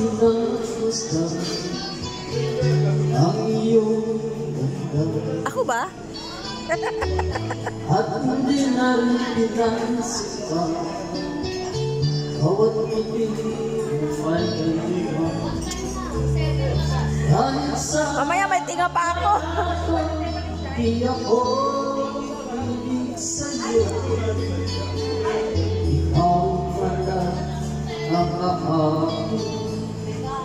pinagmasdan ang iyong ganda. Ako ba? At hindi na rin pinasipan bawat piling may kalima. Dahil sa mamaya may tinga pa ako. di ako ibig sa'yo. Ikaw pala ang aking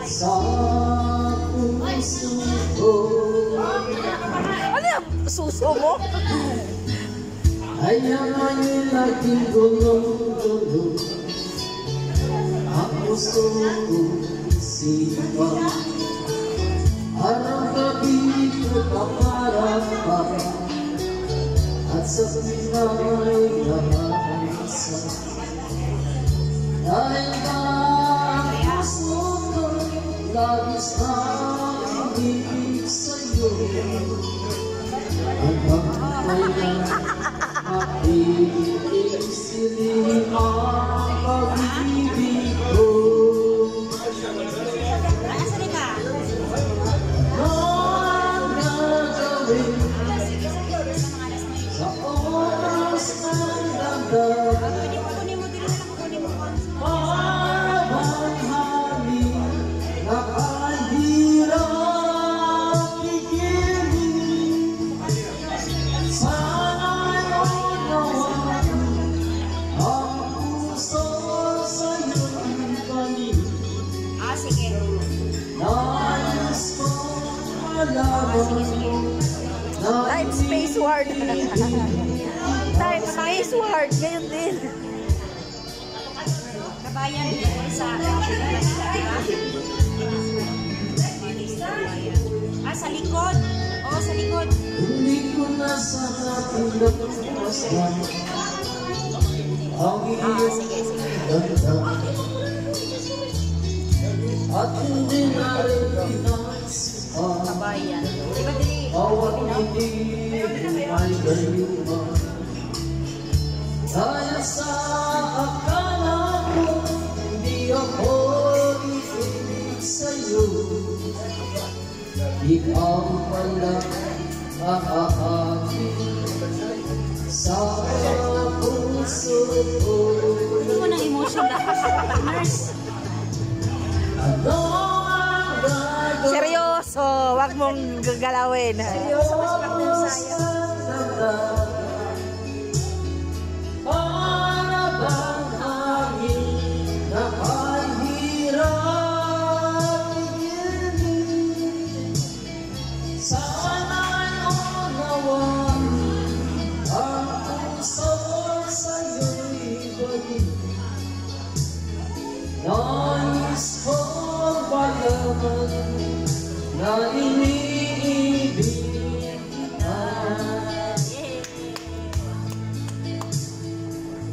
sa puso ko. Ano yung suso mo? Kaya ngayon laging gulong-gulong ang gusto kong isipan. Araw-gabi ko kaparapara at sa pinay nakaisa. Dahil ba ang puso ko labis na ibig sa'yo. Hanggang kailan makikisilip ang pag-ibig ko. Time Space Ward. Time Space Ward. Ngayon din. Kabayan sa sa likod. Oo, sa likod. Hindi ko na sana pinagmasdan ang iyong ganda. At hindi na rin pinasipan Kabayan. Diba dili? bawat hindi may gayuma. Dahil sa akala ko hindi ako ibig sa'yo. Ikaw pala ang aking sa puso ko. Hindi mo ng emotion dapat. Nurse. Ano ang gagawin? Seryoso. Wag mong gagalawin. Seryoso mas partner saya. Para bang hangin na kahirap igilid. Sana'y unawan ang puso sa'yo'y balik. Nais kong malaman na iniibig kita.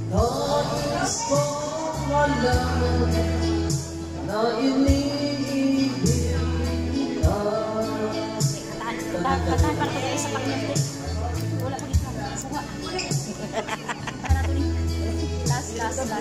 Nais kong malaman na iniibig kita. Katahan para tayo sa paknete. Wala pag ikaw. Sawa. Last.